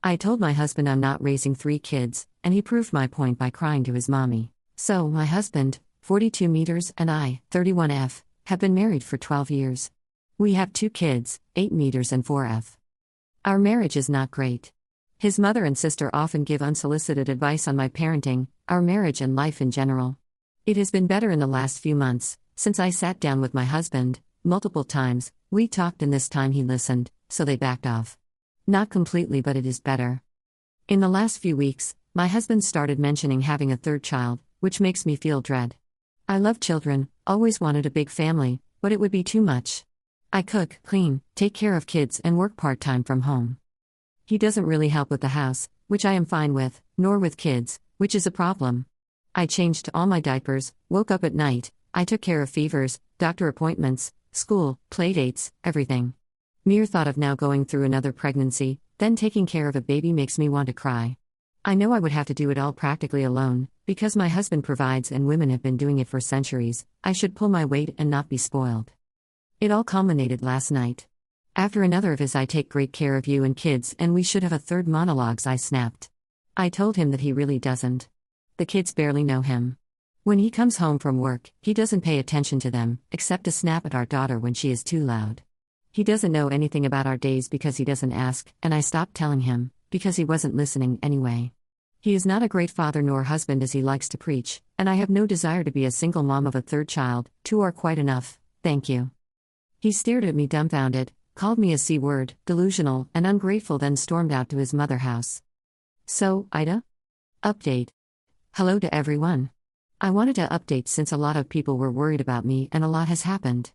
I told my husband I'm not raising 3 kids, and he proved my point by crying to his mommy. So, my husband, 42 meters, and I, 31F, have been married for 12 years. We have 2 kids, 8 meters and 4F. Our marriage is not great. His mother and sister often give unsolicited advice on my parenting, our marriage, and life in general. It has been better in the last few months, since I sat down with my husband, multiple times, we talked, and this time he listened, so they backed off. Not completely, but it is better. In the last few weeks, my husband started mentioning having a 3rd child, which makes me feel dread. I love children, always wanted a big family, but it would be too much. I cook, clean, take care of kids, and work part-time from home. He doesn't really help with the house, which I am fine with, nor with kids, which is a problem. I changed all my diapers, woke up at night, I took care of fevers, doctor appointments, school, playdates, everything. Mere thought of now going through another pregnancy, then taking care of a baby makes me want to cry. I know I would have to do it all practically alone, because my husband provides and women have been doing it for centuries. I should pull my weight and not be spoiled. It all culminated last night. After another of his "I take great care of you and kids and we should have a 3rd" monologues, I snapped. I told him that he really doesn't. The kids barely know him. When he comes home from work, he doesn't pay attention to them, except to snap at our daughter when she is too loud. He doesn't know anything about our days because he doesn't ask, and I stopped telling him, because he wasn't listening anyway. He is not a great father nor husband as he likes to preach, and I have no desire to be a single mom of a 3rd child, 2 are quite enough, thank you. He stared at me dumbfounded, called me a C-word, delusional, and ungrateful, then stormed out to his mother house. So, Ida? Update. Hello to everyone. I wanted to update since a lot of people were worried about me and a lot has happened.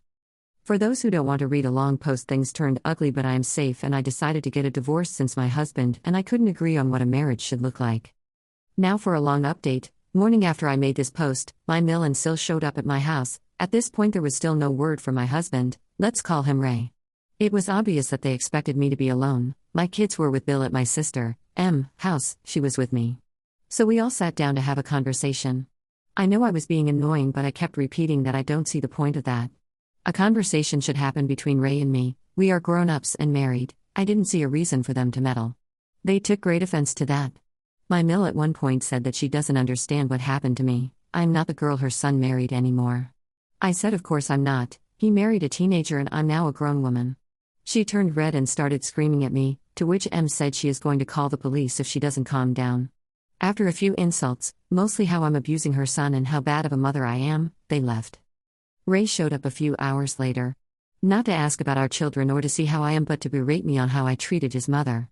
For those who don't want to read a long post, things turned ugly, but I am safe and I decided to get a divorce since my husband and I couldn't agree on what a marriage should look like. Now for a long update. Morning after I made this post, my Mill and Sil showed up at my house. At this point there was still no word from my husband, let's call him Ray. It was obvious that they expected me to be alone. My kids were with Bill at my sister, M, house, she was with me. So we all sat down to have a conversation. I know I was being annoying, but I kept repeating that I don't see the point of that. A conversation should happen between Ray and me. We are grown-ups and married. I didn't see a reason for them to meddle. They took great offense to that. My Mill at one point said that she doesn't understand what happened to me. I'm not the girl her son married anymore. I said of course I'm not. He married a teenager and I'm now a grown woman. She turned red and started screaming at me, to which M said she is going to call the police if she doesn't calm down. After a few insults, mostly how I'm abusing her son and how bad of a mother I am, they left. Ray showed up a few hours later. Not to ask about our children or to see how I am, but to berate me on how I treated his mother.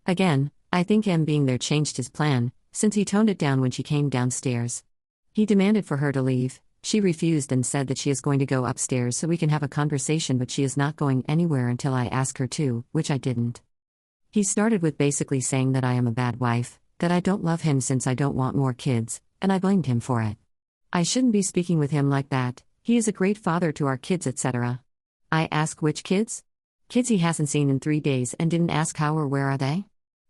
Again, I think M being there changed his plan, since he toned it down when she came downstairs. He demanded for her to leave. She refused and said that she is going to go upstairs so we can have a conversation, but she is not going anywhere until I ask her to, which I didn't. He started with basically saying that I am a bad wife, that I don't love him since I don't want more kids, and I blamed him for it. I shouldn't be speaking with him like that. He is a great father to our kids, etc. I ask which kids? Kids he hasn't seen in 3 days and didn't ask how or where are they?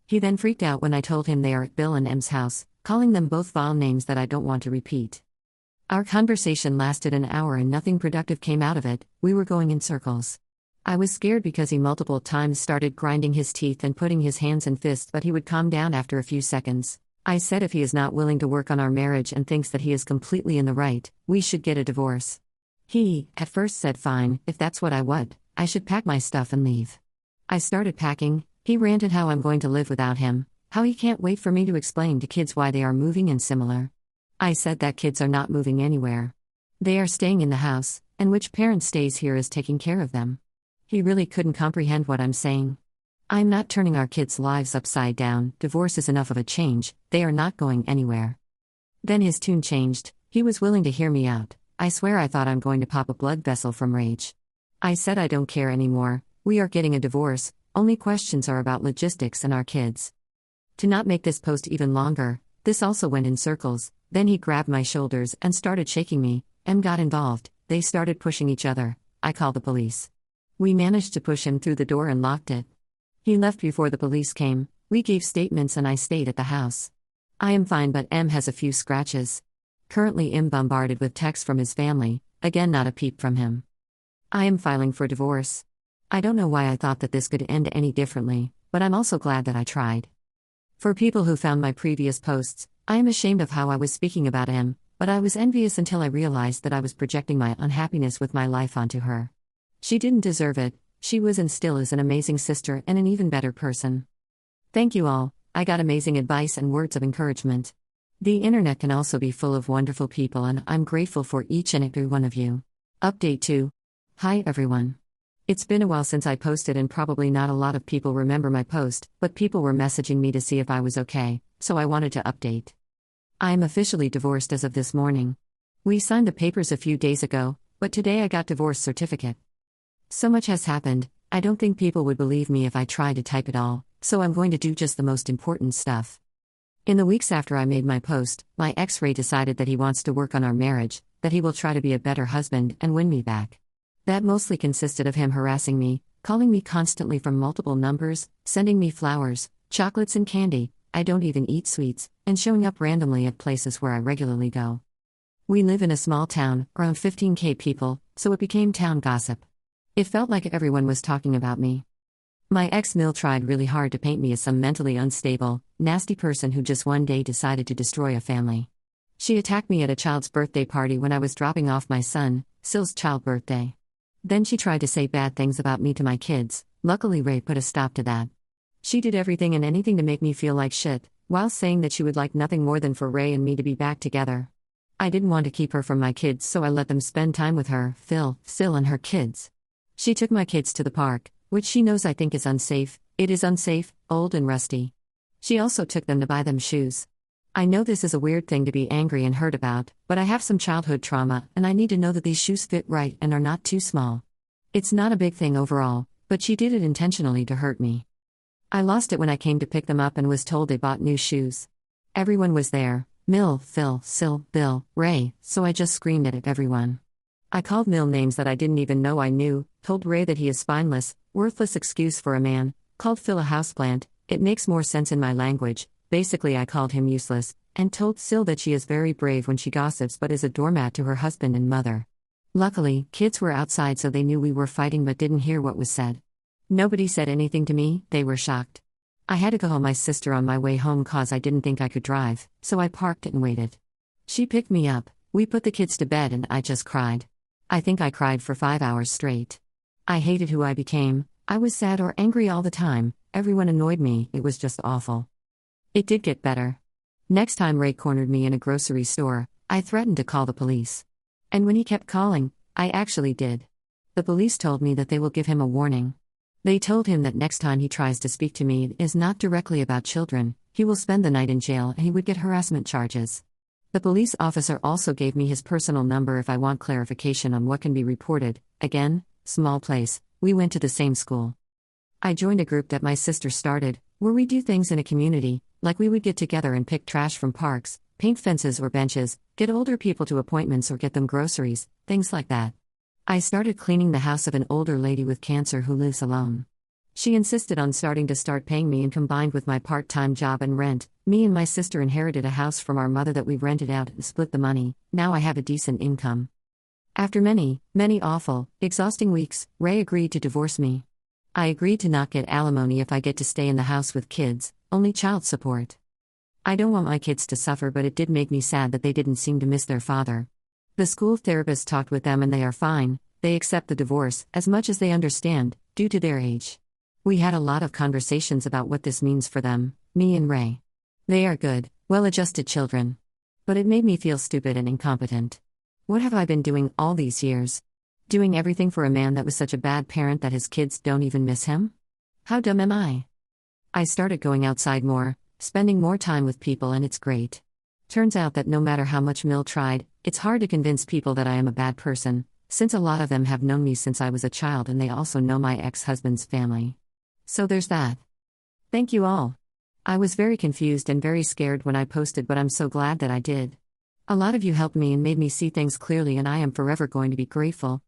He then freaked out when I told him they are at Bill and M's house, calling them both vile names that I don't want to repeat. Our conversation lasted an hour and nothing productive came out of it. We were going in circles. I was scared because he multiple times started grinding his teeth and putting his hands in fists, but he would calm down after a few seconds. I said if he is not willing to work on our marriage and thinks that he is completely in the right, we should get a divorce. He, at first, said fine, if that's what I would, I should pack my stuff and leave. I started packing. He ranted how I'm going to live without him, how he can't wait for me to explain to kids why they are moving and similar. I said that kids are not moving anywhere. They are staying in the house, and which parent stays here is taking care of them. He really couldn't comprehend what I'm saying. I'm not turning our kids' lives upside down. Divorce is enough of a change. They are not going anywhere. Then his tune changed. He was willing to hear me out. I swear I thought I'm going to pop a blood vessel from rage. I said I don't care anymore. We are getting a divorce. Only questions are about logistics and our kids. To not make this post even longer, this also went in circles. Then he grabbed my shoulders and started shaking me. M got involved. They started pushing each other. I called the police. We managed to push him through the door and locked it. He left before the police came. We gave statements and I stayed at the house. I am fine, but M has a few scratches. Currently M bombarded with texts from his family, again not a peep from him. I am filing for divorce. I don't know why I thought that this could end any differently, but I'm also glad that I tried. For people who found my previous posts, I am ashamed of how I was speaking about him, but I was envious until I realized that I was projecting my unhappiness with my life onto her. She didn't deserve it. She was and still is an amazing sister and an even better person. Thank you all. I got amazing advice and words of encouragement. The internet can also be full of wonderful people, and I'm grateful for each and every one of you. Update 2. Hi everyone. It's been a while since I posted, and probably not a lot of people remember my post, but people were messaging me to see if I was okay, so I wanted to update. I am officially divorced as of this morning. We signed the papers a few days ago, but today I got divorce certificate. So much has happened, I don't think people would believe me if I tried to type it all, so I'm going to do just the most important stuff. In the weeks after I made my post, my ex Ray decided that he wants to work on our marriage, that he will try to be a better husband and win me back. That mostly consisted of him harassing me, calling me constantly from multiple numbers, sending me flowers, chocolates and candy, I don't even eat sweets, and showing up randomly at places where I regularly go. We live in a small town, around 15,000 people, so it became town gossip. It felt like everyone was talking about me. My ex Mill tried really hard to paint me as some mentally unstable, nasty person who just one day decided to destroy a family. She attacked me at a child's birthday party when I was dropping off my son, Syl's child birthday. Then she tried to say bad things about me to my kids. Luckily Ray put a stop to that. She did everything and anything to make me feel like shit, while saying that she would like nothing more than for Ray and me to be back together. I didn't want to keep her from my kids, so I let them spend time with her, Syl and her kids. She took my kids to the park, which she knows I think is unsafe. It is unsafe, old and rusty. She also took them to buy them shoes. I know this is a weird thing to be angry and hurt about, but I have some childhood trauma, and I need to know that these shoes fit right and are not too small. It's not a big thing overall, but she did it intentionally to hurt me. I lost it when I came to pick them up and was told they bought new shoes. Everyone was there, Mill, Phil, Syl, Bill, Ray, so I just screamed at everyone. I called Mill names that I didn't even know I knew, told Ray that he is spineless, worthless excuse for a man, called Phil a houseplant, it makes more sense in my language. Basically I called him useless, and told Syl that she is very brave when she gossips but is a doormat to her husband and mother. Luckily, kids were outside so they knew we were fighting but didn't hear what was said. Nobody said anything to me, they were shocked. I had to call my sister on my way home cause I didn't think I could drive, so I parked and waited. She picked me up, we put the kids to bed and I just cried. I think I cried for 5 hours straight. I hated who I became, I was sad or angry all the time, everyone annoyed me, it was just awful. It did get better. Next time Ray cornered me in a grocery store, I threatened to call the police. And when he kept calling, I actually did. The police told me that they will give him a warning. They told him that next time he tries to speak to me it is not directly about children, he will spend the night in jail and he would get harassment charges. The police officer also gave me his personal number if I want clarification on what can be reported. Again, small place, we went to the same school. I joined a group that my sister started, where we do things in a community, like we would get together and pick trash from parks, paint fences or benches, get older people to appointments or get them groceries, things like that. I started cleaning the house of an older lady with cancer who lives alone. She insisted on starting paying me, and combined with my part-time job and rent, me and my sister inherited a house from our mother that we rented out and split the money. Now I have a decent income. After many awful, exhausting weeks, Ray agreed to divorce me. I agreed to not get alimony if I get to stay in the house with kids, only child support. I don't want my kids to suffer, but it did make me sad that they didn't seem to miss their father. The school therapist talked with them and they are fine, they accept the divorce, as much as they understand, due to their age. We had a lot of conversations about what this means for them, me and Ray. They are good, well-adjusted children. But it made me feel stupid and incompetent. What have I been doing all these years? Doing everything for a man that was such a bad parent that his kids don't even miss him? How dumb am I? I started going outside more, spending more time with people, and it's great. Turns out that no matter how much Mill tried, it's hard to convince people that I am a bad person, since a lot of them have known me since I was a child and they also know my ex-husband's family. So there's that. Thank you all. I was very confused and very scared when I posted, but I'm so glad that I did. A lot of you helped me and made me see things clearly, and I am forever going to be grateful.